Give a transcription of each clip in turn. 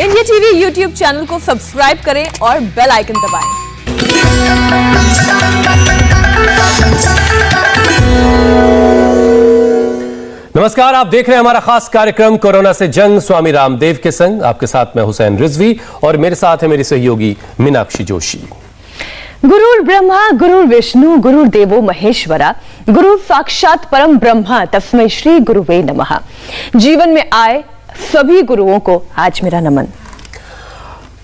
India TV YouTube channel को subscribe करें और बेल आइकन दबाएं। नमस्कार, आप देख रहे हैं हमारा खास कार्यक्रम कोरोना से जंग स्वामी रामदेव के संग। आपके साथ मैं हुसैन रिजवी और मेरे साथ है मेरी सहयोगी मीनाक्षी जोशी। गुरुर् ब्रह्मा गुरुर् विष्णु गुरुर्देवो महेश्वरा गुरु साक्षात परम ब्रह्मा तस्मै श्री गुरुवे नमः। जीवन में आए सभी गुरुओं को आज मेरा नमन।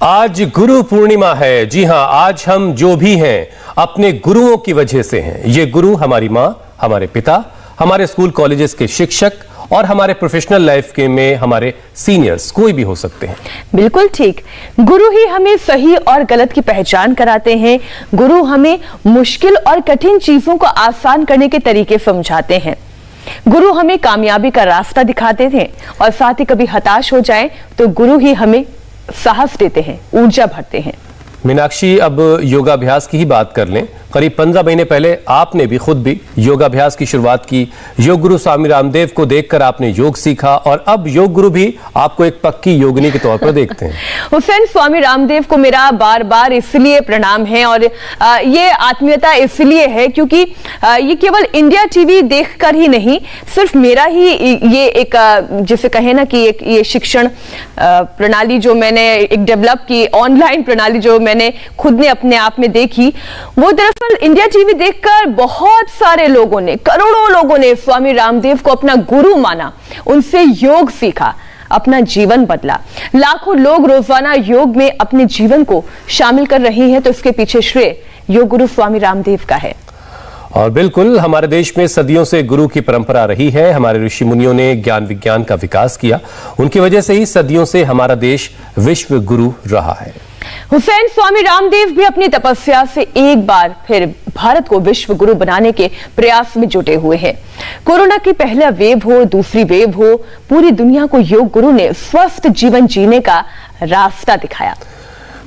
आज गुरु पूर्णिमा है। जी हां, आज हम जो भी हैं अपने गुरुओं की वजह से हैं। ये गुरु हमारी मां, हमारे पिता, हमारे स्कूल कॉलेजेस के शिक्षक और हमारे प्रोफेशनल लाइफ के में हमारे सीनियर्स कोई भी हो सकते हैं। बिल्कुल ठीक। गुरु ही हमें सही और गलत की पहचान कराते हैं। गुरु हमें मुश्किल और कठिन चीजों को आसान करने के तरीके समझाते हैं। गुरु हमें कामयाबी का रास्ता दिखाते हैं और साथ ही कभी हताश हो जाएं तो गुरु ही हमें साहस देते हैं, ऊर्जा भरते हैं। मीनाक्षी, अब योगाभ्यास की ही बात कर लें। करीब 15 महीने पहले आपने भी खुद भी योगाभ्यास की शुरुआत की। योग गुरु स्वामी रामदेव को देखकर आपने योग सीखा और अब योग गुरु भी आपको एक पक्की योगिनी के तौर पर देखते हैं। हुसैन, स्वामी रामदेव को मेरा बार बार इसलिए प्रणाम है और ये आत्मीयता इसलिए है क्योंकि ये केवल इंडिया टीवी देखकर ही नहीं, सिर्फ मेरा ही ये एक जिसे कहे ना कि एक ये शिक्षण प्रणाली जो मैंने एक डेवलप की, ऑनलाइन प्रणाली जो मैंने खुद ने अपने आप में देखी, वो दरअसल इंडिया टीवी देखकर बहुत सारे लोगों ने, करोड़ों लोगों ने स्वामी रामदेव को अपना गुरु माना, उनसे योग सीखा, अपना जीवन बदला। लाखों लोग रोजाना योग में अपने जीवन को शामिल कर रहे हैं, तो इसके पीछे श्रेय योग गुरु स्वामी रामदेव का है। और बिल्कुल, हमारे देश में सदियों से गुरु की परंपरा रही है। हमारे ऋषि मुनियों ने ज्ञान विज्ञान का विकास किया, उनकी वजह से ही सदियों से हमारा देश विश्व गुरु रहा है। हुसैन, स्वामी रामदेव भी अपनी तपस्या से एक बार फिर भारत को विश्व गुरु बनाने के प्रयास में जुटे हुए हैं। कोरोना की पहला वेव हो, दूसरी वेव हो, पूरी दुनिया को योग गुरु ने स्वस्थ जीवन जीने का रास्ता दिखाया।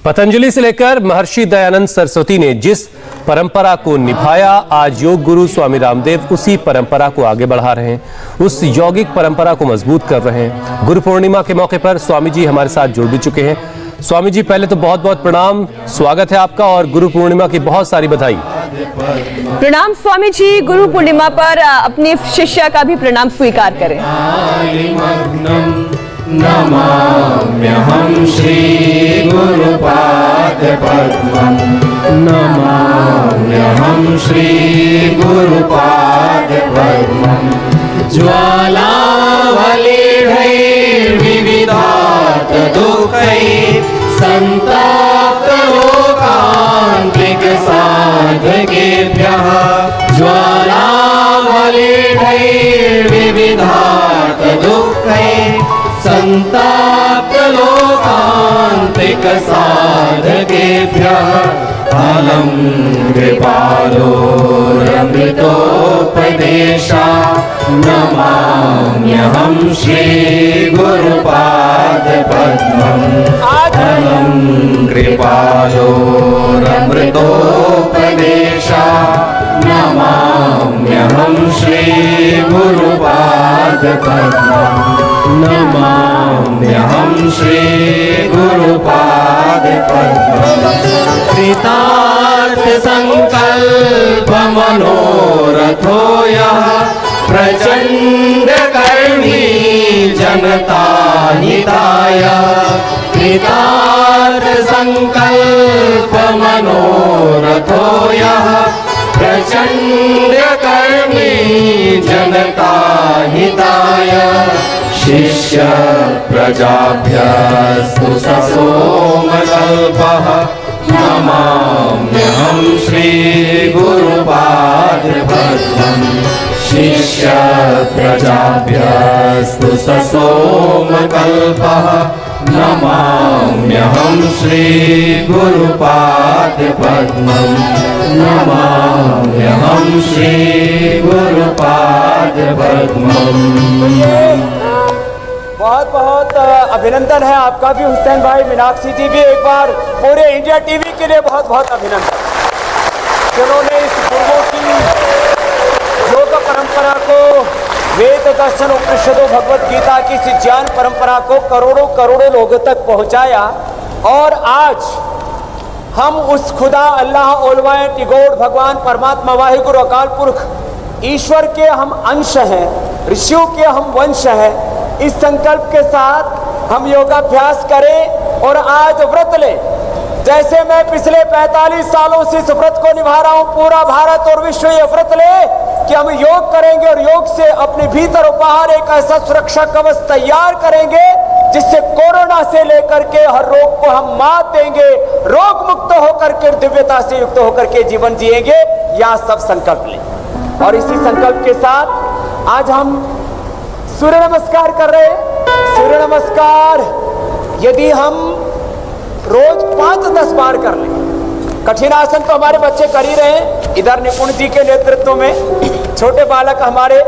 पतंजलि से लेकर महर्षि दयानंद सरस्वती ने जिस परंपरा को निभाया, आज योग गुरु स्वामी रामदेव उसी परंपरा को आगे बढ़ा रहे हैं, उस यौगिक परंपरा को मजबूत कर रहे हैं। गुरु पूर्णिमा के मौके पर स्वामी जी हमारे साथ जुड़ भी चुके हैं। स्वामी जी, पहले तो बहुत बहुत प्रणाम, स्वागत है आपका और गुरु पूर्णिमा की बहुत सारी बधाई। प्रणाम स्वामी जी, गुरु पूर्णिमा पर अपने शिष्य का भी प्रणाम स्वीकार करें। नमाम्यहं श्री गुरुपाद पद्मं, नमाम्यहं श्री गुरुपाद पद्मं। ज्वालावलीढैर्विविधात् दुःखैः संताप्त लोकान्तिक साधकेभ्यः, ज्वालावलीढैर्विविधात् दुःखैः संताप्त लोकान्तिक साधकेभ्यः, अलं कृपालोरमृतोपदेशा, नमाम्यहं श्री गुरुपाद पद्मं। अलं कृपालोरमृतोपदेशा, नमाम्यहं श्री गुरुपाद पद्मं, नमाम्यहं श्री गुरुपाद पद्मं। कृतार्थ संकल्प मनोरथो यः, प्रचंड कर्मी जनता हिताय। कृतार्थ संकल्प मनोरथो यः, प्रचंड कर्मी जनता हिताय। शिष्य प्रजाभ्यस्तु ससोमकल्पः, नमाम्यहं श्री गुरुपाद पद्मं। शिष्य प्रजाभ्यस्तु ससोमकल्पः, नमाम्यहं श्री गुरुपाद पद्मं, नमाम्यहं श्री गुरुपाद पद्मं। बहुत बहुत अभिनंदन है आपका भी हुसैन भाई, मीनाक्षी जी भी, एक बार पूरे इंडिया टीवी के लिए बहुत बहुत अभिनंदन, जिन्होंने इस गुरुओं की योग परंपरा को वेद दर्शन उपनिषदों भगवत गीता की इस ज्ञान परंपरा को करोड़ों करोड़ों लोगों तक पहुंचाया। और आज हम उस खुदा अल्लाह ऑलमाइटी गॉड भगवान परमात्मा वाहिगुरु अकाल पुरख ईश्वर के हम अंश हैं, ऋषियों के हम वंश हैं। इस संकल्प के साथ हम योगाभ्यास करें और आज व्रत लें। जैसे मैं पिछले 45 सालों से इस व्रत को निभा रहा हूं, पूरा भारत और विश्व ये व्रत ले कि हम योग करेंगे और योग से अपने भीतर और बाहर एक ऐसा सुरक्षा कवच तैयार करेंगे जिससे कोरोना से लेकर के हर रोग को हम मात देंगे, रोग मुक्त होकर के दिव्यता से युक्त होकर के जीवन जिएंगे। या सब संकल्प लें। और इसी संकल्प के साथ आज हम सूर्य नमस्कार कर रहे हैं। सूर्य नमस्कार यदि हम रोज 5-10 बार कर लें, कठिन आसन तो हमारे बच्चे कर ही रहे हैं, इधर निपुण जी के नेतृत्व में छोटे बालक हमारे,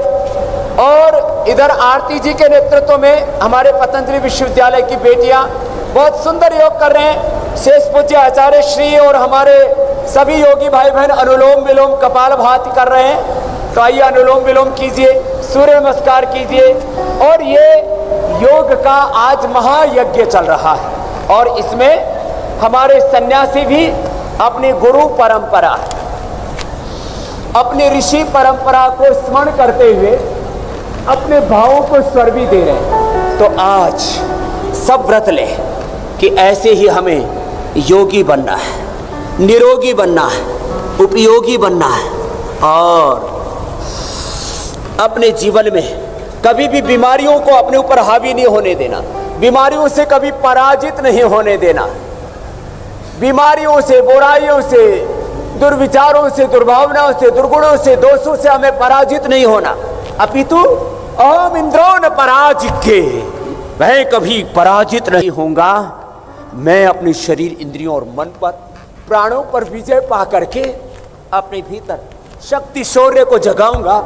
और इधर आरती जी के नेतृत्व में हमारे पतंजलि विश्वविद्यालय की बेटियां बहुत सुंदर योग कर रहे हैं। शेष पूज्य आचार्य श्री और हमारे सभी योगी भाई बहन अनुलोम विलोम कपालभाति कर रहे हैं। तो आइए अनुलोम विलोम कीजिए, सूर्य नमस्कार कीजिए। और ये योग का आज महायज्ञ चल रहा है और इसमें हमारे सन्यासी भी अपनी गुरु परंपरा, अपने ऋषि परंपरा को स्मरण करते हुए अपने भावों को स्वर भी दे रहे हैं। तो आज सब व्रत ले कि ऐसे ही हमें योगी बनना है, निरोगी बनना है, उपयोगी बनना है और अपने जीवन में कभी भी बीमारियों को अपने ऊपर हावी नहीं होने देना, बीमारियों से कभी पराजित नहीं होने देना, बीमारियों से, बुराइयों से, दुर्विचारों से, दुर्भावनाओं से, दुर्गुणों से, दोषों से हमें पराजित नहीं होना। अपितु अहम इंद्रो न पराजित्य, मैं कभी पराजित नहीं होऊंगा। मैं अपने शरीर, इंद्रियों और मन पर, प्राणों पर विजय पा करके अपने भीतर शक्ति शौर्य को जगाऊंगा।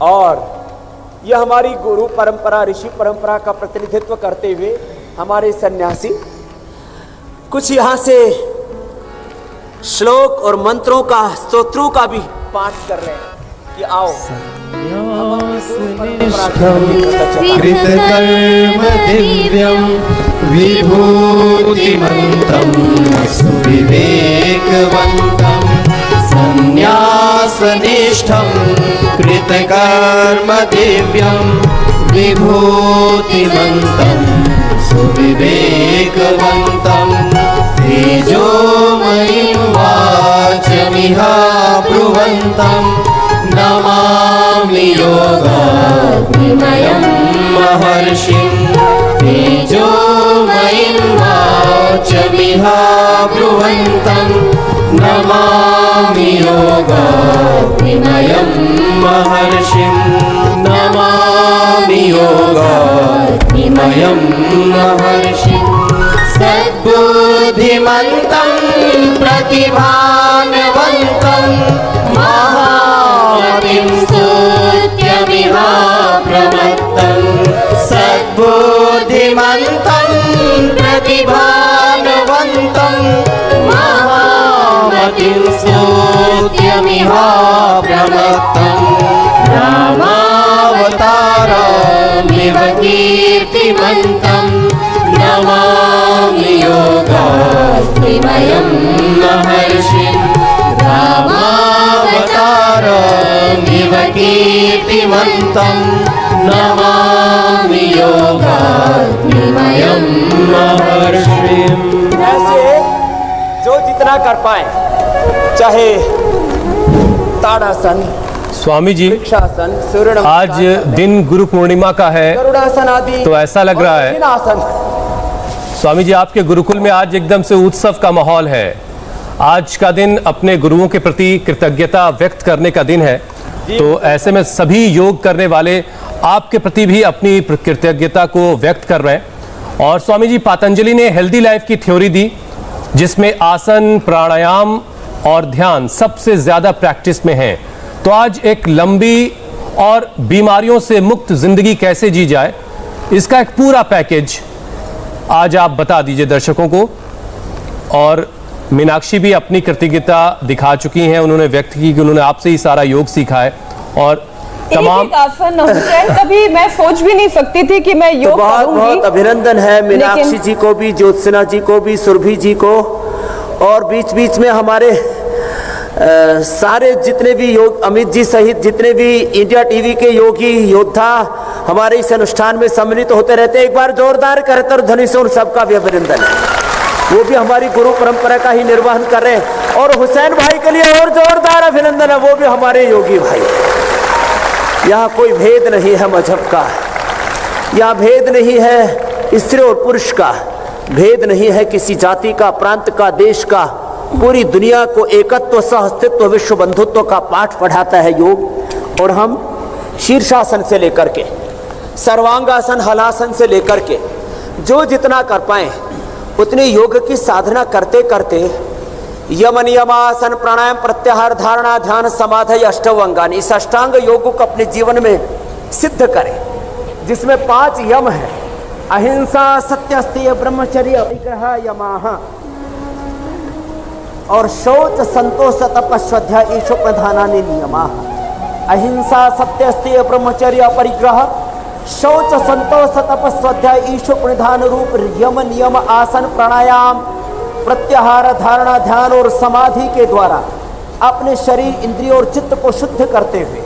और यह हमारी गुरु परंपरा, ऋषि परंपरा का प्रतिनिधित्व करते हुए हमारे सन्यासी कुछ यहाँ से श्लोक और मंत्रों का, स्तोत्रों का भी पाठ कर रहे हैं कि आओ कृतकर्म दिव्यं विभूतिमन्तं सुविवेकवन्तं संन्यासनिष्ठं कृतकर्म दिव्यं विभूतिमन्तं सुविवेकवन्तं तेजोमयं वाचमिह ब्रुवन्तं नमामि योगाग्निमयं महर्षिं तेजोमयं वाचमिह ब्रुवन्तं नमामि योगाग्निमयं महर्षिं नमामि योगाग्निमयं महर्षिं सद्बुद्धिमन्तं प्रतिभानवन्तं महामतिं स्तुत्यमिह प्रमत्तं सद्बुद्धिमन्तं प्रतिभानवन्तं महामतिं स्तुत्यमिह प्रमत्तं रामावतारमिव कीर्तिमन्तं नमामि योगाग्निमयं महर्षिं रामावतारमिव कीर्तिमन्तं नमामि योगाग्निमयं महर्षिं। ऐसे जो जितना कर पाए, चाहे ताड़ासन, स्वामी जी, वृक्षासन, सूर्य नमस्कार, आज दिन गुरु पूर्णिमा का है, गरुड़ासन आदि, तो ऐसा लग रहा है आसन। स्वामी जी आपके गुरुकुल में आज एकदम से उत्सव का माहौल है। आज का दिन अपने गुरुओं के प्रति कृतज्ञता व्यक्त करने का दिन है, तो ऐसे में सभी योग करने वाले आपके प्रति भी अपनी कृतज्ञता को व्यक्त कर रहे हैं। और स्वामी जी, पतंजलि ने हेल्दी लाइफ की थ्योरी दी जिसमें आसन, प्राणायाम और ध्यान सबसे ज्यादा प्रैक्टिस में है। तो आज एक लंबी और बीमारियों से मुक्त जिंदगी कैसे जी जाए, इसका एक पूरा पैकेज आज आप बता दीजिए दर्शकों को। और मीनाक्षी भी अपनी कृतज्ञता दिखा चुकी हैं, उन्होंने व्यक्त की कि उन्होंने आपसे ही सारा योग सीखा है। और तमाम एक आसन हुसैन, कभी मैं सोच भी नहीं सकती थी कि मैं योग बहुत करूंगी। बहुत अभिनंदन है मीनाक्षी लेकिन- जी को भी, ज्योत्सना जी को भी, सुरभि जी को, और बीच बीच में हमारे सारे जितने भी योग, अमित जी सहित जितने भी इंडिया टीवी के योगी योद्धा हमारे इस अनुष्ठान में सम्मिलित होते रहते हैं। एक बार जोरदार करतर ध्वनि से उन सबका भी अभिनंदन है। वो भी हमारी गुरु परंपरा का ही निर्वहन कर रहे हैं। और हुसैन भाई के लिए और जोरदार अभिनंदन है, वो भी हमारे योगी भाई। यहाँ कोई भेद नहीं है मजहब का, यहाँ भेद नहीं है स्त्री और पुरुष का, भेद नहीं है किसी जाति का, प्रांत का, देश का। पूरी दुनिया को एकत्व, सह अस्तित्व, विश्व बंधुत्व का पाठ पढ़ाता है योग। और हम शीर्षासन से लेकर के सर्वांगासन, हलासन से लेकर के जो जितना कर पाए उतनी योग की साधना करते करते यम नियमासन, प्राणायाम, प्रत्याहार, धारणा, ध्यान, समाधि, अष्टव अंगानी, इस अष्टांग योग को अपने जीवन में सिद्ध करें, जिसमें 5 यम है। अहिंसा, सत्य, स्तेय, ब्रह्मचर्य, अपरिग्रह, यमाः, और शौच, संतोष, तप, स्वाध्याय, ईशो प्रधानानि नियमाः। अहिंसा, सत्य, स्तेय, ब्रह्मचर्य, अपरिग्रह, शौच, संतोष, तप, स्वाध्याय, ईशो प्रधान रूप यम नियम, आसन, प्राणायाम, प्रत्याहार, धारणा, ध्यान और समाधि के द्वारा अपने शरीर, इंद्रियों और चित्त को शुद्ध करते हुए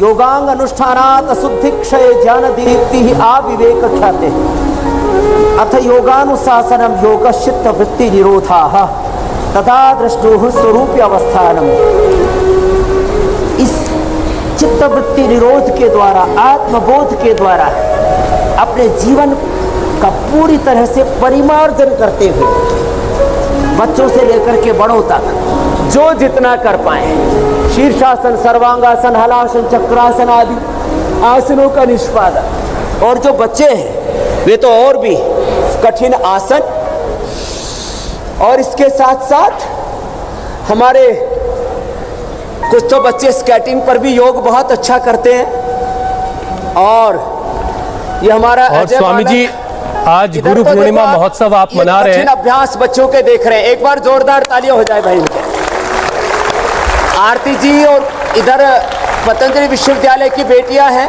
योगांग अनुष्ठानात् शुद्धि क्षय ज्ञान दीप्ति आविवेक ख्याते हैं। अथ योगानुशासनम योगश्चित्त वृत्ति निरोधाः तथा दृष्टोः स्वरूप अवस्थानम। इस चित्तवृत्ति निरोध के द्वारा, आत्मबोध के द्वारा अपने जीवन का पूरी तरह से परिमार्जन करते हुए बच्चों से लेकर के बड़ों तक जो जितना कर पाए, शीर्षासन, सर्वांगासन, हलासन, चक्रासन आदि आसनों का निष्पादन। और जो बच्चे हैं वे तो और भी कठिन आसन, और इसके साथ साथ हमारे कुछ तो बच्चे स्केटिंग पर भी योग बहुत अच्छा करते हैं। और ये हमारा और स्वामी जी आज इधर गुरु तो पूर्णिमा देखो आप, महोत्सव आप ये मना रहे कठिन हैं। अभ्यास बच्चों के देख रहे हैं, एक बार जोरदार तालियां हो जाए भाई इनके। आरती जी और इधर पतंजलि विश्वविद्यालय की बेटियां हैं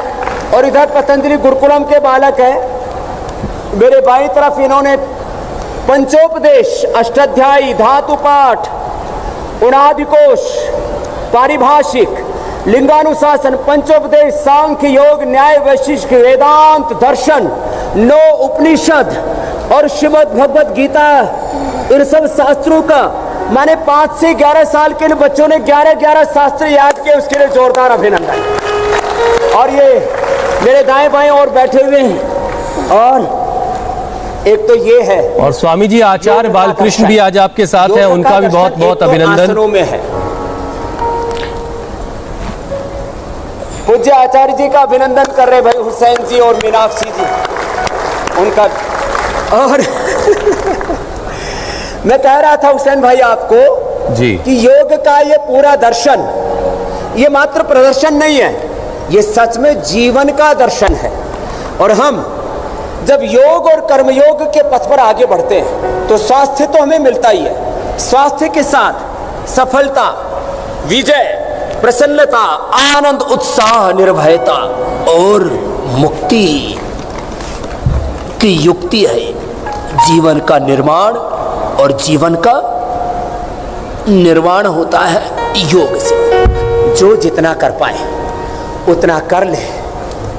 और इधर पतंजलि गुरुकुलम के बालक हैं। मेरे बाईं तरफ इन्होंने पंचोपदेश, अष्टाध्यायी, धातु पाठ, उणादिकोश, पारिभाषिक, लिंगानुशासन, पंचोपदेश, सांख्य, योग, न्याय, वैशिष्ट, वेदांत, दर्शन, 9 उपनिषद और श्रीमद् भगवद गीता, इन सब शास्त्रों का माने 5 से 11 साल के लिए बच्चों ने 11 शास्त्र याद किए, उसके लिए जोरदार अभिनंदन। और ये मेरे दाएं बाएं और बैठे हुए हैं। और एक तो ये है, और स्वामी जी आचार्य बालकृष्ण भी आज आपके साथ हैं, उनका भी बहुत बहुत अभिनंदन। आसनों में है पूज्य आचार्य जी का अभिनंदन कर रहे भाई हुसैन जी और मीनाक्षी जी, उनका। और मैं कह रहा था हुसैन भाई आपको जी कि योग का ये पूरा दर्शन ये मात्र प्रदर्शन नहीं है, ये सच में जीवन का दर्शन है। और हम जब योग और कर्मयोग के पथ पर आगे बढ़ते हैं तो स्वास्थ्य तो हमें मिलता ही है, स्वास्थ्य के साथ सफलता, विजय, प्रसन्नता, आनंद, उत्साह, निर्भयता और मुक्ति की युक्ति है जीवन का निर्माण। और जीवन का निर्माण होता है योग से। जो जितना कर पाए उतना कर ले,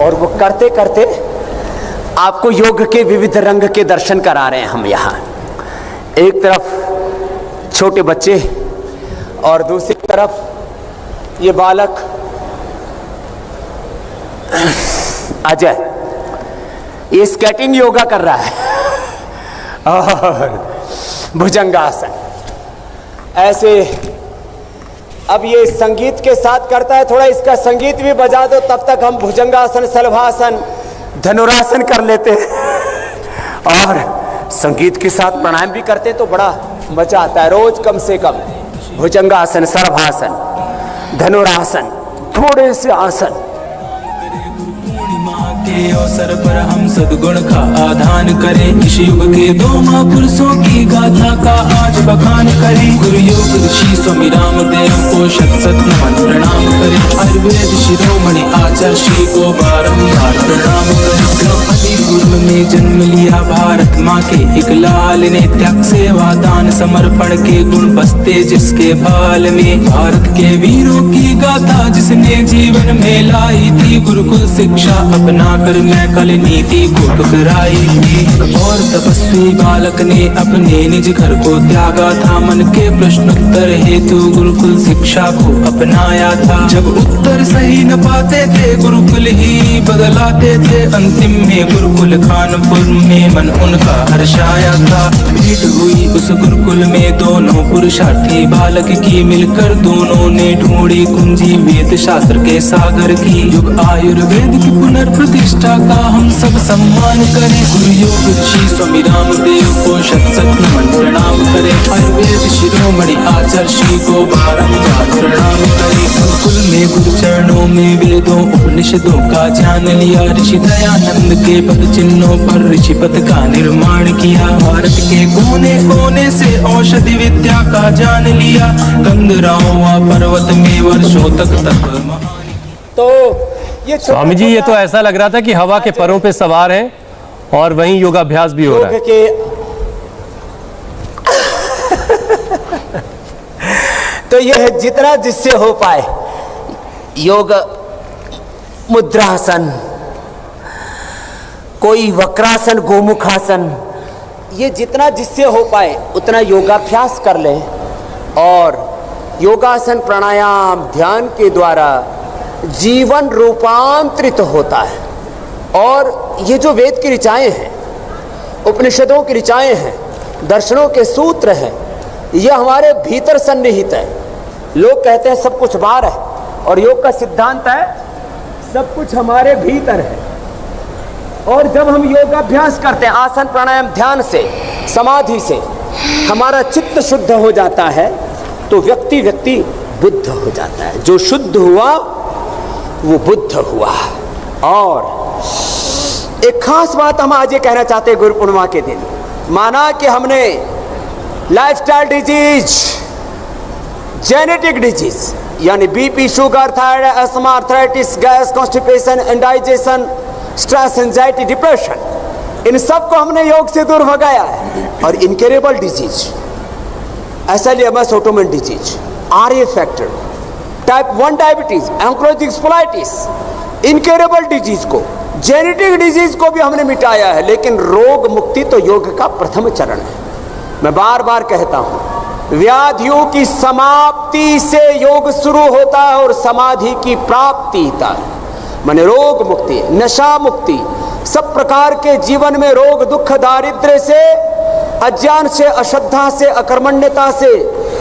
और वो करते करते आपको योग के विविध रंग के दर्शन करा रहे हैं हम यहाँ। एक तरफ छोटे बच्चे और दूसरी तरफ ये बालक अजय, ये स्केटिंग योगा कर रहा है और भुजंगासन ऐसे। अब ये संगीत के साथ करता है, थोड़ा इसका संगीत भी बजा दो, तब तक हम भुजंगासन, शलभासन, धनुरासन कर लेते हैं। और संगीत के साथ प्राणायाम भी करते हैं तो बड़ा मजा आता है। रोज कम से कम भुजंगासन, शलभासन, धनुरासन, थोड़े से आसन के अवसर पर हम सद्गुण का आधान करें। इस युग के दो महापुरुषों की गाथा का आज बखान करें। गुरु योग ऋषि स्वामी रामदेव को शत शत नमन प्रणाम करें। आयुर्वेद शिरोमणि आचार्य श्री को बारंबार प्रणाम करें। द्रौपदी पूर्व में जन्म लिया भारत माँ के एक लाल ने, त्याग सेवा दान समर्पण के गुण बसते जिसके बाल में। भारत के वीरों की गाथा जिसने जीवन में लाई थी, गुरुकुल शिक्षा अपना कर मैं कल नीति को ठुकराई थी। और तपस्वी बालक ने अपने निज घर को त्यागा था, मन के प्रश्न उत्तर हेतु गुरुकुल शिक्षा को अपनाया था। जब उत्तर सही न पाते थे गुरुकुल ही बदलाते थे, अंतिम में गुरुकुल कानपुर में मन उनका हर्षाया था। भेंट हुई उस गुरुकुल में दोनों पुरुषार्थी बालक की, मिलकर दोनों ने ढूंढी कुंजी वेद शास्त्र के सागर की। युग आयुर्वेद की पुनर्प्रतिष्ठा का हम सब सम्मान करें। गुरु योग ऋषि स्वामी रामदेव को शत शत नमन प्रणाम करें। आयुर्वेद शिरोमणि आचार्य श्री को बारंबार प्रणाम करें। गुरुकुल में गुरु चरणों में वेदों उपनिषदों का ज्ञान लिया। ऋषि दयानंद के पद चिन्हों पर ऋषि पद का निर्माण किया। भारत के कोने कोने से औषधि विद्या का जान लिया। गंगरावा पर्वत में वर्षों तक तो ये स्वामी जी, ये तो ऐसा लग रहा था कि हवा के परों पे सवार हैं और वहीं योगाभ्यास भी हो रहा है। तो यह जितना जिससे हो पाए, योग मुद्रासन, कोई वक्रासन, गोमुखासन, ये जितना जिससे हो पाए उतना योगाभ्यास कर लें। और योगासन प्राणायाम ध्यान के द्वारा जीवन रूपांतरित होता है। और ये जो वेद की ऋचाएं हैं, उपनिषदों की ऋचाएं हैं, दर्शनों के सूत्र हैं, ये हमारे भीतर सन्निहित है। लोग कहते हैं सब कुछ बाहर है, और योग का सिद्धांत है सब कुछ हमारे भीतर है। और जब हम योगाभ्यास करते हैं आसन प्राणायाम ध्यान से, समाधि से, हमारा चित्त शुद्ध हो जाता है, तो व्यक्ति बुद्ध हो जाता है। जो शुद्ध हुआ वो बुद्ध हुआ। और एक खास बात हम आज ये कहना चाहते हैं गुरु पूर्णिमा के दिन। माना कि हमने लाइफस्टाइल डिजीज, जेनेटिक डिजीज यानी BP, sugar, thyroid, asthma, arthritis, gas, constipation, indigestion, stress, anxiety, depression, इन सब को हमने योग से दूर भगाया है। और incurable disease, SLMS autoimmune disease, RA factor, type 1 diabetes, ankylosing spondylitis, incurable disease को, जेनेटिक डिजीज को भी हमने मिटाया है। लेकिन रोग मुक्ति तो योग का प्रथम चरण है। मैं बार बार कहता हूं, व्याधियों की समाप्ति से योग शुरू होता है और समाधि की प्राप्ति तक, माने रोग मुक्ति, नशा मुक्ति, सब प्रकार के जीवन में रोग, दुख, दारिद्र्य से, अज्ञान से, अश्रद्धा से, अकर्मण्यता से,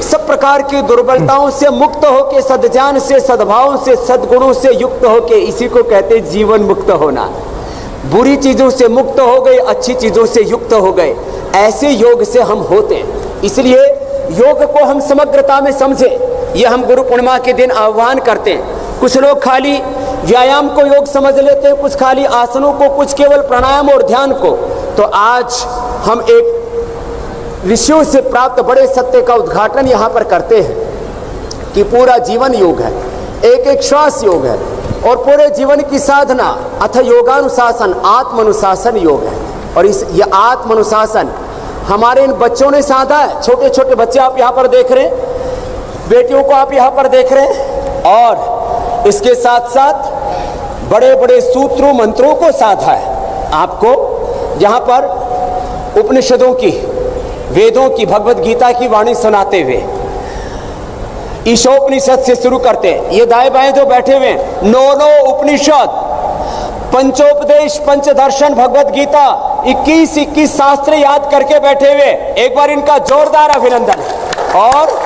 सब प्रकार की दुर्बलताओं से मुक्त होके, सद्ज्ञान से, सद्भाव से, सद्गुणों से युक्त होके, इसी को कहते हैं जीवन मुक्त होना। बुरी चीजों से मुक्त हो गए, अच्छी चीजों से युक्त हो गए, ऐसे योग से हम होते हैं। इसलिए योग को हम समग्रता में समझें, ये हम गुरु पूर्णिमा के दिन आह्वान करते हैं। कुछ लोग खाली व्यायाम को योग समझ लेते हैं, कुछ खाली आसनों को, कुछ केवल प्राणायाम और ध्यान को। तो आज हम एक ऋषियों से प्राप्त बड़े सत्य का उद्घाटन यहाँ पर करते हैं कि पूरा जीवन योग है, एक एक श्वास योग है, और पूरे जीवन की साधना अथ योगानुशासन, आत्मानुशासन योग है। और ये आत्मानुशासन हमारे इन बच्चों ने साधा है। छोटे छोटे बच्चे आप यहाँ पर देख रहे हैं, बेटियों को आप यहाँ पर देख रहे हैं, और इसके साथ साथ बड़े बड़े सूत्रों मंत्रों को साधा है। आपको यहाँ पर उपनिषदों की, वेदों की, भगवत गीता की वाणी सुनाते हुए ईशोपनिषद से शुरू करते हैं। ये दाएं बाएं जो बैठे हुए हैं, नौ उपनिषद, पंचोपदेश, पंचदर्शन, भगवत गीता, 21 शास्त्र याद करके बैठे हुए। एक बार इनका जोरदार अभिनंदन। और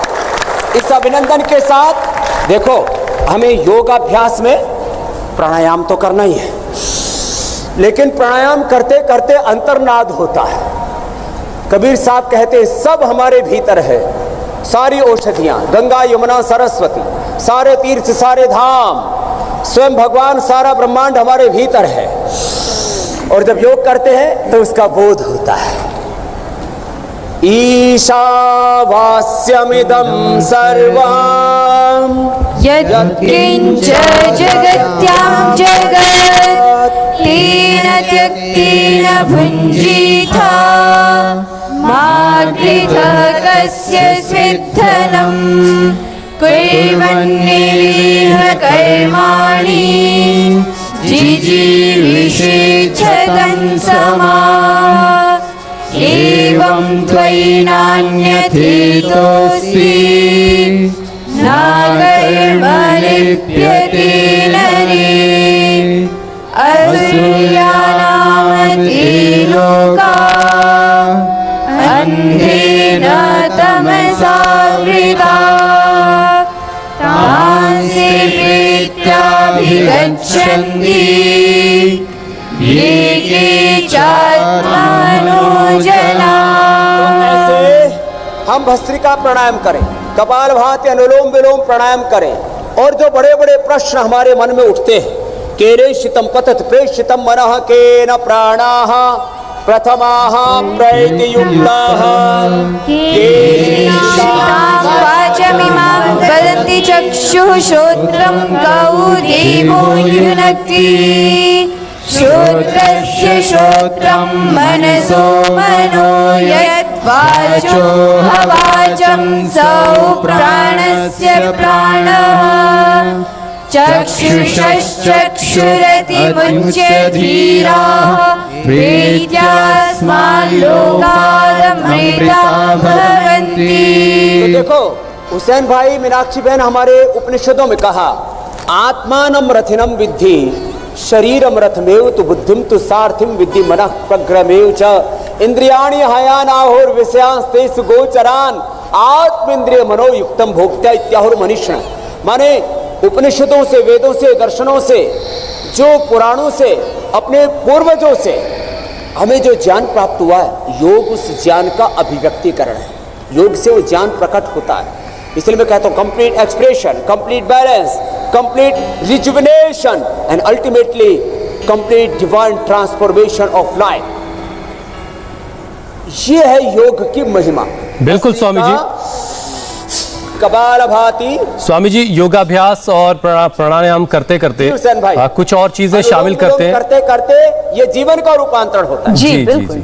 इस अभिनंदन के साथ देखो, हमें योगाभ्यास में प्राणायाम तो करना ही है, लेकिन प्राणायाम करते करते अंतर्नाद होता है। कबीर साहब कहते हैं सब हमारे भीतर है, सारी औषधियां, गंगा, यमुना, सरस्वती, सारे तीर्थ, सारे धाम, स्वयं भगवान, सारा ब्रह्मांड हमारे भीतर है। और जब योग करते हैं तो उसका बोध होता है। ईशावास्यमिदं सर्वं यत्किञ्च जगत्यां जगत् तेन त्यक्तेन भुञ्जीथा मा गृधः कस्य स्विद्धनं कुर्वन्नेह कर्माणि जिजीविषेच्छतं समा एवं त्वयि नान्यथेतोऽस्ति न कर्म लिप्यते नरे असूर्यानामते लोका अन्धेन तमसावृता तांसि प्रीत्याभिगच्छन्ति ये चात्मनो जना। ऐसे हम भस्त्रिका प्राणायाम करें, कपालभाति अनुलोम विलोम प्राणायाम करें, और जो बड़े बड़े प्रश्न हमारे मन में उठते हैं, केरेशितम पतत प्रेषितम मनः केन प्राणाः प्रथमाः प्रैतियुक्ताः वाचमिमां वदन्ति चक्षुः श्रोत्रं कौ देवो युनक्ति श्रोत्रस्य श्रोत्रं मनसो मनो यद्वाचो अवाचं सौ प्राणस्य प्राणः चक्षुषश्चक्षुरतिमुच्यधीराः प्रीत्यास्माल्लोकादमृता भवन्ति। तो देखो हुसैन भाई, मीनाक्षी बहन, हमारे उपनिषदों में कहा आत्मानम रथिनम विद्धि शरीरम रथमेव तु बुद्धिम तु सारथिम विद्धि मनः प्रग्रमेव च इंद्रियाणि हयानाहुर विषयांस्तेषु गोचरान आत्मेन्द्रिय मनोयुक्तम भोक्त्या इत्याहुर मनीषण। माने उपनिषदों से, वेदों से, दर्शनों से, जो पुराणों से, अपने पूर्वजों से हमें जो ज्ञान प्राप्त हुआ है, योग उस ज्ञान का अभिव्यक्तिकरण है। योग से वो ज्ञान प्रकट होता है। इसलिए मैं कहता हूँ complete expression, complete balance, complete rejuvenation and ultimately complete divine transformation of life. ये है योग की महिमा। बिल्कुल स्वामी जी। कपालभाति स्वामी जी, योगाभ्यास और प्राणायाम करते करते हुसैन भाई, कुछ और चीजें शामिल करते हैं। करते करते ये जीवन का रूपांतरण होता है। जी बिल्कुल।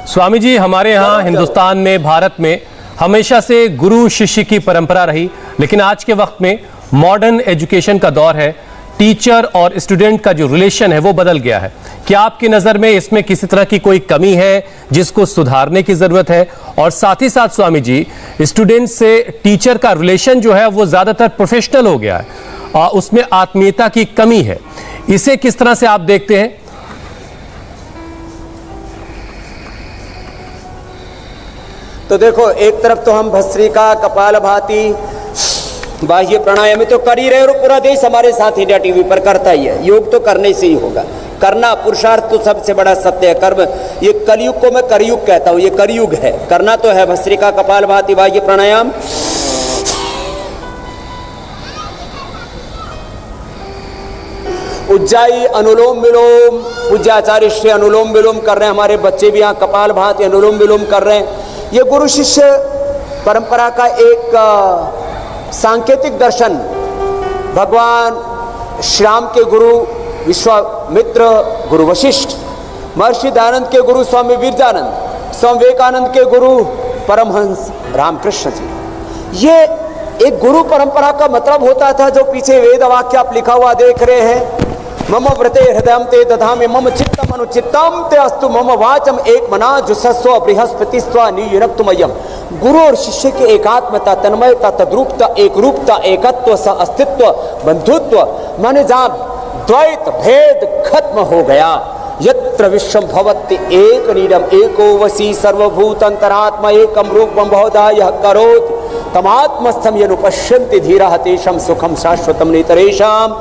स्वामी जी, हमारे यहाँ हिंदुस्तान में, भारत में हमेशा से गुरु शिष्य की परंपरा रही, लेकिन आज के वक्त में मॉडर्न एजुकेशन का दौर है। टीचर और स्टूडेंट का जो रिलेशन है वो बदल गया है। क्या आपकी नज़र में इसमें किसी तरह की कोई कमी है जिसको सुधारने की ज़रूरत है? और साथ ही साथ स्वामी जी, स्टूडेंट से टीचर का रिलेशन जो है वो ज़्यादातर प्रोफेशनल हो गया है और उसमें आत्मीयता की कमी है। इसे किस तरह से आप देखते हैं? तो देखो, एक तरफ तो हम भस्त्रिका, कपालभाति, बाह्य प्राणायाम तो कर ही रहे, और पूरा देश हमारे साथ इंडिया टीवी पर करता ही है। योग तो करने से ही होगा, करना पुरुषार्थ तो सबसे बड़ा सत्य है। कर्म, ये कलयुग को मैं करयुग कहता हूँ, ये करयुग है। करना तो है भस्त्रिका, कपालभाति, बाह्य प्राणायाम। उज्जाई अनुलोम विलोम, पूज्याचार्य श्री अनुलोम विलोम कर रहे हैं, हमारे बच्चे भी यहाँ कपालभाति अनुलोम विलोम कर रहे हैं। ये गुरु शिष्य परंपरा का एक सांकेतिक दर्शन, भगवान श्री राम के गुरु विश्वामित्र, गुरु वशिष्ठ, महर्षि दयानंद के गुरु स्वामी विरजानंद, स्वामी विवेकानंद के गुरु परमहंस रामकृष्ण जी। ये एक गुरु परंपरा का मतलब होता था, जो पीछे वेद वाक्य आप लिखा हुआ देख रहे हैं, मम व्रते हृदयम ते दधामि मम चित्तम अनुचित्तम ते अस्तु मम वाचम एक मना जुसस्व बृहस्पतिस्त्वा नियुनक्तुमयम। गुरु और शिष्य की एकात्मता, तन्मयता, तद्रूपता, एक रूपता, एकत्व, सह अस्तित्व, बंधुत्व, माने जहाँ द्वैत भेद खत्म हो गया। यत्र विश्वम भवति एक नीडम एको वसी सर्वभूत अंतरात्मा एकम रूपम बहुधा यः करोति तमात्मस्थम यनुपश्यन्ति धीरः तेषां सुखम शाश्वतम नेतरेषाम।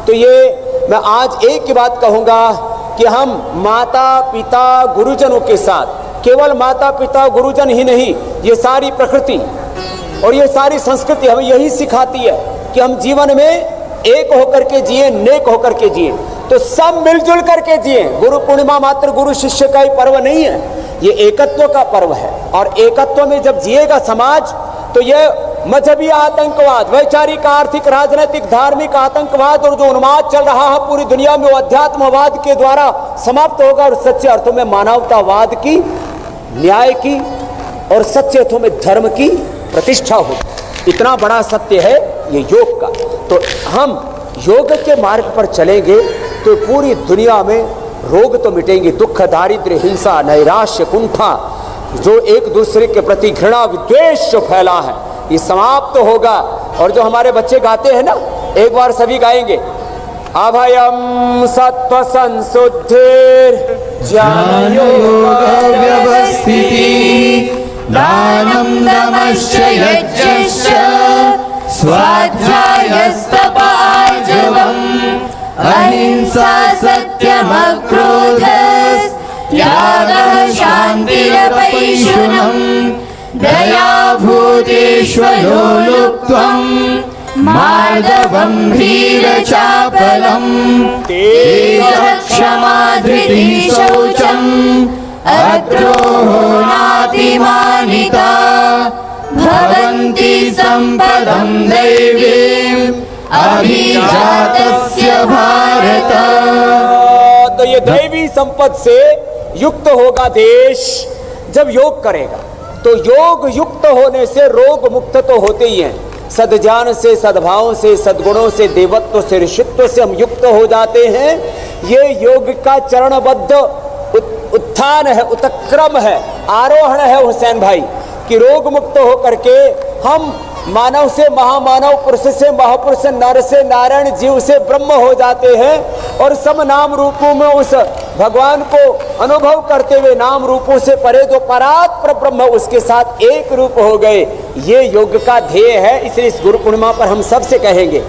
तो ये मैं आज एक ही बात कहूँगा कि हम माता पिता गुरुजनों के साथ, केवल माता पिता गुरुजन ही नहीं, ये सारी प्रकृति और ये सारी संस्कृति हमें यही सिखाती है कि हम जीवन में एक होकर के जिए, नेक होकर के जिए। तो सब मिलजुल करके जिए। गुरु पूर्णिमा मात्र गुरु शिष्य का ही पर्व नहीं है, ये एकत्व का पर्व है। और एकत्व में जब जिएगा समाज तो ये मजहबी आतंकवाद, वैचारिक, आर्थिक, राजनीतिक, धार्मिक आतंकवाद और जो उन्माद चल रहा है पूरी दुनिया में वो अध्यात्मवाद के द्वारा समाप्त होगा और सच्चे अर्थों में मानवतावाद की, न्याय की और सच्चे अर्थों में धर्म की प्रतिष्ठा होगी। इतना बड़ा सत्य है ये योग का। तो हम योग के मार्ग पर चलेंगे तो पूरी दुनिया में रोग तो मिटेंगे, दुख, दारिद्र्य, हिंसा, नैराश्य, कुंठा, जो एक दूसरे के प्रति घृणा, विद्वेष जो फैला है ये समाप्त होगा। और जो हमारे बच्चे गाते हैं ना, एक बार सभी गाएंगे, अभयम सत्व संशुद्धिर ज्ञान योग व्यवस्थिति दानं दमश्च यज्ञश्च स्वाध्यायस्तप आर्जवम् अहिंसा सत्यमक्रोधस् त्यागः शान्तिरपैशुनम् दया भूतेष्वलोलुप्त्वम् मार्दवम् ह्रीरचापलम् तेजः क्षमा धृतिः शौचम् अद्रोहो नातिमानिता भवन्ति सम्पदं दैवीम् अभिजातस्य भारत। तो ये दैवी संपद से युक्त होगा देश जब योग करेगा। तो योग युक्त होने से रोग मुक्त तो होते ही हैं। सद्ज्ञान से, सद्भाव से, सद्गुणों से, देवत्व से, ऋषित्व से हम युक्त हो जाते हैं। ये योग का चरणबद्ध उत्थान है, उत्क्रम है, आरोहण है हुसैन भाई, कि रोग मुक्त होकर के हम मानव से महामानव, पुरुष से महापुरुष, नर से नारायण, जीव से ब्रह्म हो जाते हैं। और सब नाम रूपों में उस भगवान को अनुभव करते हुए नाम रूपों से परे जो परात्पर ब्रह्म उसके साथ एक रूप हो गए। ये योग का ध्येय है। इसलिए इस गुरु पूर्णिमा पर हम सबसे कहेंगे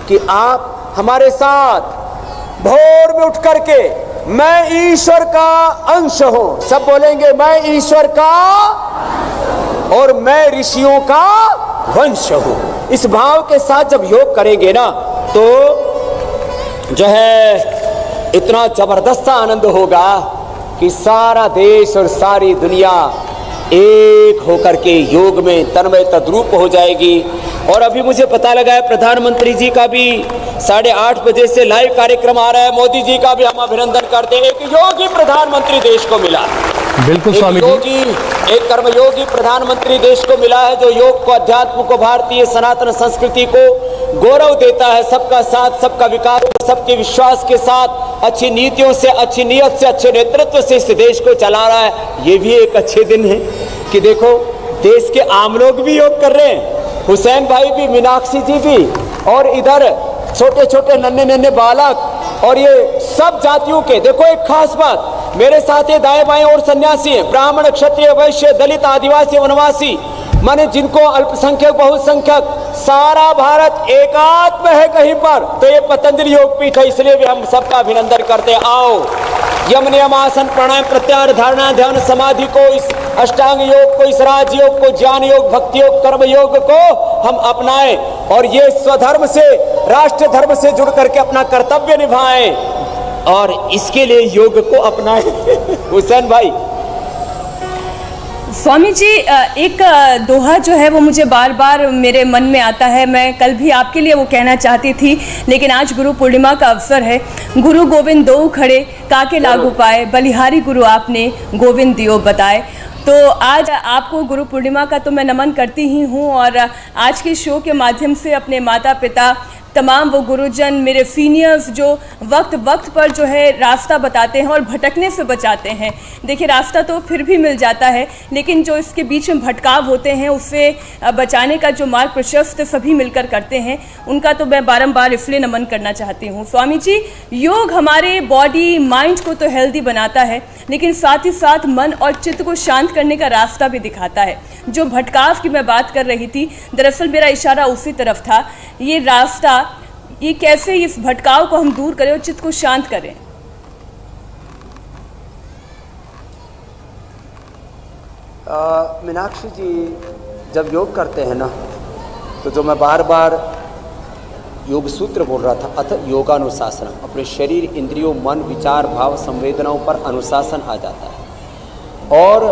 कि आप हमारे साथ भोर में उठ करके मैं ईश्वर का अंश हूं, सब बोलेंगे मैं ईश्वर का और मैं ऋषियों का वंश हूं। इस भाव के साथ जब योग करेंगे ना तो जो है इतना जबरदस्त आनंद होगा कि सारा देश और सारी दुनिया एक होकर के योग में तन्मय तद्रूप हो जाएगी। और अभी मुझे पता लगा है प्रधानमंत्री जी का भी 8:30 बजे से लाइव कार्यक्रम आ रहा है। मोदी जी का भी हम अभिनंदन करते हैं। एक योगी प्रधानमंत्री देश को मिला, बिल्कुल स्वामी जी, एक कर्मयोगी प्रधानमंत्री देश को मिला है जो योग को, अध्यात्म को, भारतीय सनातन संस्कृति को गौरव देता है। सबका साथ, सबका विकास, सबके विश्वास के साथ अच्छी नीतियों से, अच्छी नीयत से, अच्छे नेतृत्व से इस देश को चला रहा है। ये भी एक अच्छे दिन है कि देखो देश के आम लोग भी योग कर रहे हैं, हुसैन भाई भी, मीनाक्षी जी भी, और इधर छोटे छोटे नन्हे नन्हे बालक और ये सब जातियों के। देखो एक खास बात, मेरे साथ ये दाएं बाएं और सन्यासी हैं, ब्राह्मण, क्षत्रिय, वैश्य, दलित, आदिवासी, वनवासी, माने जिनको अल्पसंख्यक, बहुसंख्यक, सारा भारत एकात्म है कहीं पर। तो ये पतंजलि योग पीठ है, इसलिए भी हम सबका अभिनंदन करते हैं। आओ यम, नियम, आसन, प्राणायाम, प्रत्याहार, धारणा, ध्यान, समाधि को, इस अष्टांग योग को, इस राज योग को, ज्ञान योग, भक्ति योग, कर्म योग को हम अपनाएं और ये स्वधर्म से, राष्ट्र धर्म से जुड़ करके अपना कर्तव्य निभाएं और इसके लिए योग को अपनाएं। हुसैन भाई। स्वामी जी, एक दोहा जो है वो मुझे बार बार मेरे मन में आता है। मैं कल भी आपके लिए वो कहना चाहती थी, लेकिन आज गुरु पूर्णिमा का अवसर है। गुरु गोविंद दो खड़े, काके लागू पाए, बलिहारी गुरु आपने, गोविंद दियो बताए। तो आज आपको गुरु पूर्णिमा का तो मैं नमन करती ही हूँ और आज के शो के माध्यम से अपने माता पिता, तमाम वो गुरुजन, मेरे सीनियर्स जो वक्त वक्त पर जो है रास्ता बताते हैं और भटकने से बचाते हैं। देखिए रास्ता तो फिर भी मिल जाता है, लेकिन जो इसके बीच में भटकाव होते हैं उससे बचाने का जो मार्ग प्रशस्त सभी मिलकर करते हैं, उनका तो मैं बारंबार इसलिए नमन करना चाहती हूँ। स्वामी जी, योग हमारे बॉडी माइंड को तो हेल्दी बनाता है, लेकिन साथ ही साथ मन और चित्त को शांत करने का रास्ता भी दिखाता है। जो भटकाव की मैं बात कर रही थी, दरअसल मेरा इशारा उसी तरफ था। ये रास्ता, ये कैसे इस भटकाव को हम दूर करें और चित्त को शांत करें? मीनाक्षी जी, जब योग करते हैं ना तो जो मैं बार बार योग सूत्र बोल रहा था, अथ योगानुशासनम, अपने शरीर, इंद्रियों, मन, विचार, भाव, संवेदनाओं पर अनुशासन आ जाता है। और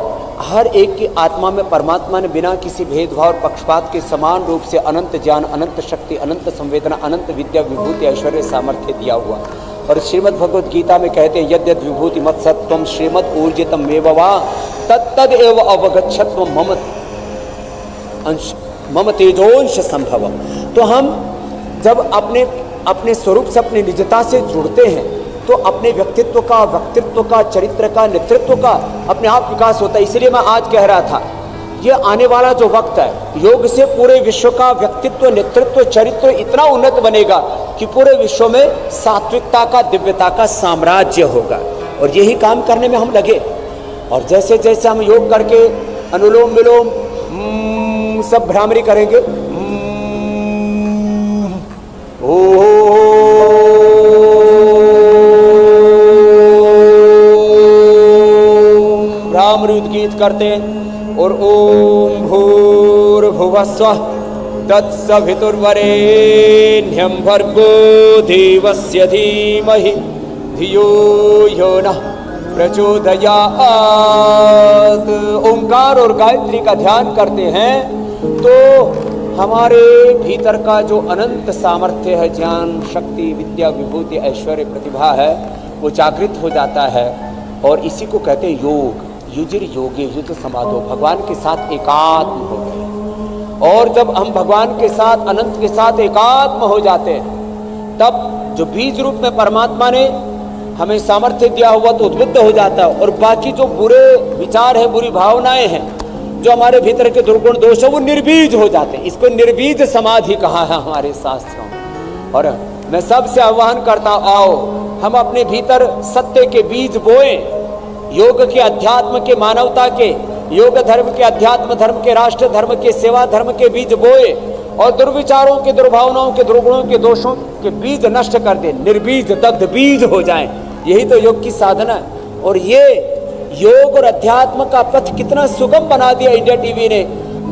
हर एक की आत्मा में परमात्मा ने बिना किसी भेदभाव और पक्षपात के समान रूप से अनंत ज्ञान, अनंत शक्ति, अनंत संवेदना, अनंत विद्या, विभूति, ऐश्वर्य, सामर्थ्य दिया हुआ। और श्रीमद् भगवद गीता में कहते हैं, यद्यद विभूति मत सत्वम श्रीमद् ऊर्जितम मेवा तत्तद एव अवगच्छत्वम मम तेजोंश संभव। तो हम जब अपने स्वरूप से, अपनी निजता से जुड़ते हैं तो अपने व्यक्तित्व का, वक्तित्व का, चरित्र का, नेतृत्व का अपने आप विकास होता है। इसलिए मैं आज कह रहा था, ये आने वाला जो वक्त है, योग से पूरे विश्व का व्यक्तित्व, नेतृत्व, चरित्र इतना उन्नत बनेगा कि पूरे विश्व में सात्विकता का, दिव्यता का साम्राज्य होगा। और यही काम करने में हम लगे। और जैसे जैसे हम योग करके अनुलोम विलोम सब भ्रामरी करेंगे, भ्रामरी उद्गीत करते और ओम भूर्भुवस्वः तत्सवितुर्वरेण्यं भर्गो देवस्य धीमहि धियो यो नः प्रचोदयात्। ओंकार और गायत्री का ध्यान करते हैं तो हमारे भीतर का जो अनंत सामर्थ्य है, ज्ञान, शक्ति, विद्या, विभूति, ऐश्वर्य, प्रतिभा है, वो जागृत हो जाता है। और इसी को कहते हैं योग। युजिर योगे युज समाधो, भगवान के साथ एकात्म हो गए। और जब हम भगवान के साथ, अनंत के साथ एकात्म हो जाते हैं, तब जो बीज रूप में परमात्मा ने हमें सामर्थ्य दिया हुआ तो उद्बुद्ध हो जाता है। और बाकी जो बुरे विचार है, बुरी भावनाएं हैं, जो हमारे भीतर के दुर्गुण दोष है, वो निर्बीज हो जाते हैं। इसको निर्बीज समाधि कहा है हमारे शास्त्रों में। और मैं सबसे आह्वान करता हूं, आओ हम अपने भीतर सत्य के बीज बोएं, योग के, अध्यात्म के, मानवता के, योग धर्म के, अध्यात्म धर्म के, राष्ट्र धर्म के, सेवा धर्म के बीज बोए और दुर्विचारों के, दुर्भावनाओं के, दुर्गुणों के, दोषों के बीज नष्ट कर दे, निर्बीज दग्ध बीज हो जाएं। यही तो योग की साधना है। और ये योग और अध्यात्म का पथ कितना सुगम बना दिया इंडिया टीवी ने।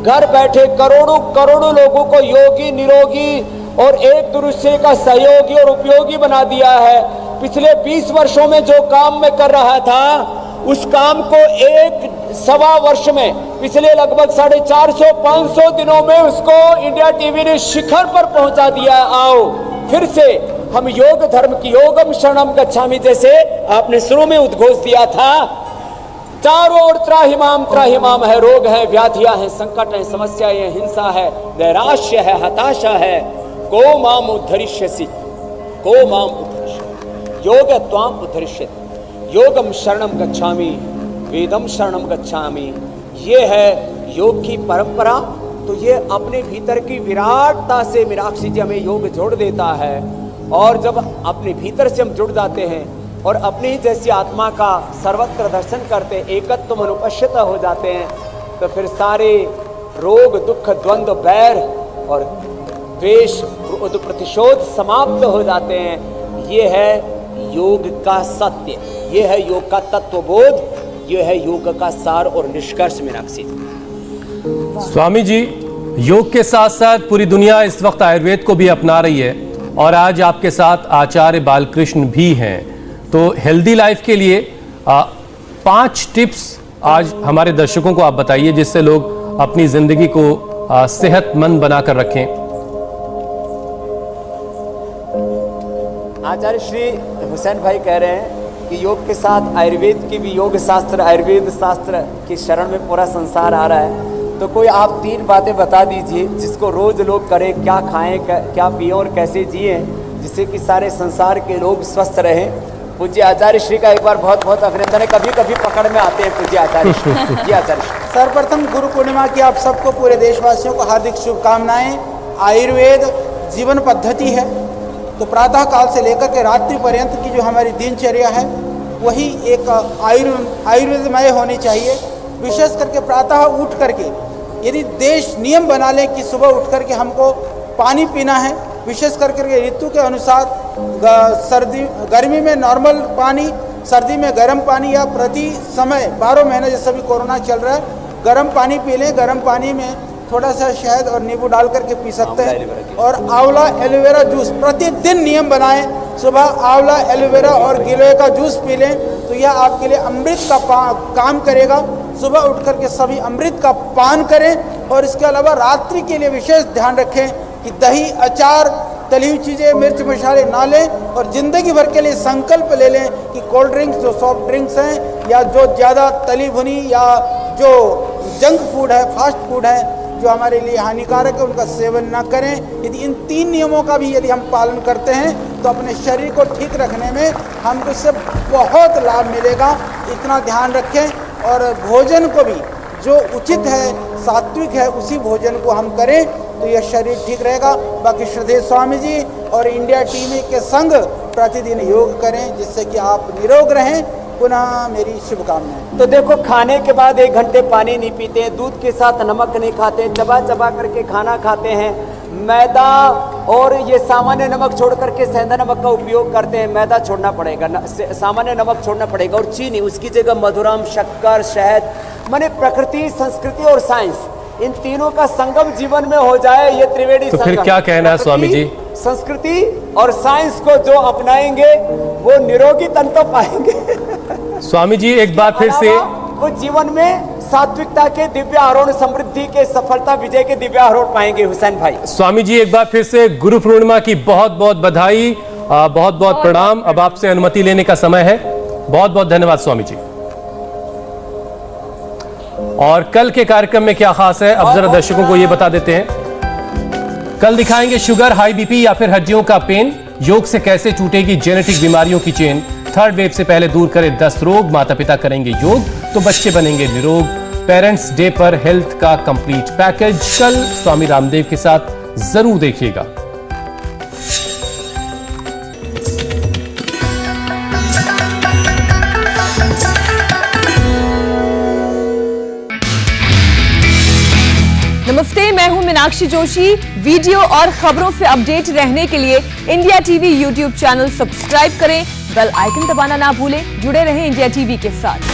घर बैठे करोड़ों करोड़ों लोगों को योगी, निरोगी और एक दूसरे का सहयोगी और उपयोगी बना दिया है। पिछले 20 वर्षों में जो काम मैं कर रहा था, उस काम को 1.25 वर्ष में, पिछले लगभग 450-500 दिनों में उसको इंडिया टीवी ने शिखर पर पहुंचा दिया। आओ फिर से हम योग धर्म की, योगम शरणम गच्छामि, जैसे आपने शुरू में उद्घोष दिया था, चारों ओर त्राहिमाम है, रोग है, व्याधियां हैं, संकट है, समस्या है, हिंसा है, नैराश्य है, हताशा है। को माम उद्धरिष्यसि, को माम उद्धरिष्यति, योग त्वाम उद्धरिष्यति, योगम शरणम गच्छामि, वेदम शरणम गच्छामि। ये है योग की परंपरा। तो ये अपने भीतर की विराटता से मीनाक्षी जी हमें योग जोड़ देता है। और जब अपने भीतर से हम जुड़ जाते हैं और अपनी जैसी आत्मा का सर्वत्र दर्शन करते, एकत्व अनुपश्यत हो जाते हैं, तो फिर सारे रोग, दुख, द्वंद्व, बैर और द्वेष, क्रोध, प्रतिशोध समाप्त हो जाते हैं। ये है योग का सत्य, ये है योग का तत्वबोध, ये है योग का सार और निष्कर्ष। मीनाक्षी स्वामी जी, योग के साथ साथ पूरी दुनिया इस वक्त आयुर्वेद को भी अपना रही है और आज आपके साथ आचार्य बालकृष्ण भी हैं। तो हेल्दी लाइफ के लिए 5 टिप्स आज हमारे दर्शकों को आप बताइए, जिससे लोग अपनी जिंदगी को सेहतमंद बनाकर रखें। आचार्य श्री हुसैन भाई कह रहे हैं कि योग के साथ आयुर्वेद की भी, योग शास्त्र, आयुर्वेद शास्त्र की शरण में पूरा संसार आ रहा है। तो कोई आप 3 बातें बता दीजिए जिसको रोज लोग करें, क्या खाएं, क्या पिएं और कैसे जिएं, जिससे कि सारे संसार के लोग स्वस्थ रहें। पूज्य आचार्य श्री का एक बार बहुत बहुत अभिनंदन है। कभी कभी पकड़ में आते हैं पूज्य आचार्य श्री। जी आचार्य श्री। सर्वप्रथम गुरु पूर्णिमा की आप सबको, पूरे देशवासियों को हार्दिक शुभकामनाएं। आयुर्वेद जीवन पद्धति है, तो प्रातः काल से लेकर के रात्रि पर्यंत की जो हमारी दिनचर्या है वही एक आयुर्वेदमय होनी चाहिए। विशेष करके प्रातः उठ करके यदि देश नियम बना ले कि सुबह उठ करके हमको पानी पीना है, विशेष करके ऋतु के अनुसार गर्मी में नॉर्मल पानी, सर्दी में गर्म पानी, या प्रति समय 12 महीने जैसे भी कोरोना चल रहा है, गर्म पानी पी लें। गर्म पानी में थोड़ा सा शहद और नींबू डाल करके पी सकते हैं। और आंवला एलोवेरा जूस प्रतिदिन नियम बनाएं, सुबह आंवला एलोवेरा और गिलोय का जूस पी लें तो यह आपके लिए अमृत का काम करेगा। सुबह उठ करके सभी अमृत का पान करें। और इसके अलावा रात्रि के लिए विशेष ध्यान रखें कि दही, अचार, तली हुई चीज़ें, मिर्च मसाले ना लें। और ज़िंदगी भर के लिए संकल्प ले लें कि कोल्ड ड्रिंक्स, जो सॉफ्ट ड्रिंक्स हैं या जो ज़्यादा तली भुनी या जो जंक फूड है, फास्ट फूड है, जो हमारे लिए हानिकारक है, उनका सेवन ना करें। यदि इन 3 नियमों का भी यदि हम पालन करते हैं तो अपने शरीर को ठीक रखने में हमको इससे बहुत लाभ मिलेगा। इतना ध्यान रखें। और भोजन को भी जो उचित है, सात्विक है, उसी भोजन को हम करें तो यह शरीर ठीक रहेगा। बाकी श्रद्धेय स्वामी जी और इंडिया टीवी के संग प्रतिदिन योग करें जिससे कि आप निरोग रहें। पुनः मेरी शुभकामनाएं। तो देखो, खाने के बाद 1 घंटे पानी नहीं पीते, दूध के साथ नमक नहीं खाते, चबा चबा करके खाना खाते हैं, मैदा और ये सामान्य नमक छोड़ करके सेंधा नमक का उपयोग करते हैं। मैदा छोड़ना पड़ेगा, सामान्य नमक छोड़ना पड़ेगा और चीनी, उसकी जगह मधुरम, शक्कर, शहद, माने प्रकृति, संस्कृति और साइंस, इन तीनों का संगम जीवन में हो जाए, ये त्रिवेणी तो संगम। फिर क्या कहना है स्वामी जी? संस्कृति और साइंस को जो अपनाएंगे वो निरोगी तन तो पाएंगे। स्वामी जी एक बार फिर से वो जीवन में सात्विकता के दिव्य आरोहण, समृद्धि के, सफलता, विजय के दिव्य आरोहण पाएंगे। हुसैन भाई, स्वामी जी एक बार फिर से गुरु पूर्णिमा की बहुत बहुत बधाई, बहुत बहुत प्रणाम। अब आपसे अनुमति लेने का समय है। बहुत बहुत धन्यवाद स्वामी जी। और कल के कार्यक्रम में क्या खास है, अब जरा दर्शकों को ये बता देते हैं। कल दिखाएंगे शुगर, हाई बीपी या फिर हड्डियों का पेन, योग से कैसे टूटेगी जेनेटिक बीमारियों की चेन, 3rd वेव से पहले दूर करे 10 रोग, माता पिता करेंगे योग तो बच्चे बनेंगे निरोग, पेरेंट्स डे पर हेल्थ का कंप्लीट पैकेज। कल स्वामी रामदेव के साथ जरूर देखिएगा। नमस्ते, मैं हूं मीनाक्षी जोशी। वीडियो और खबरों से अपडेट रहने के लिए India TV YouTube channel subscribe करें, बेल आइकन दबाना ना भूलें। जुड़े रहें इंडिया टीवी के साथ।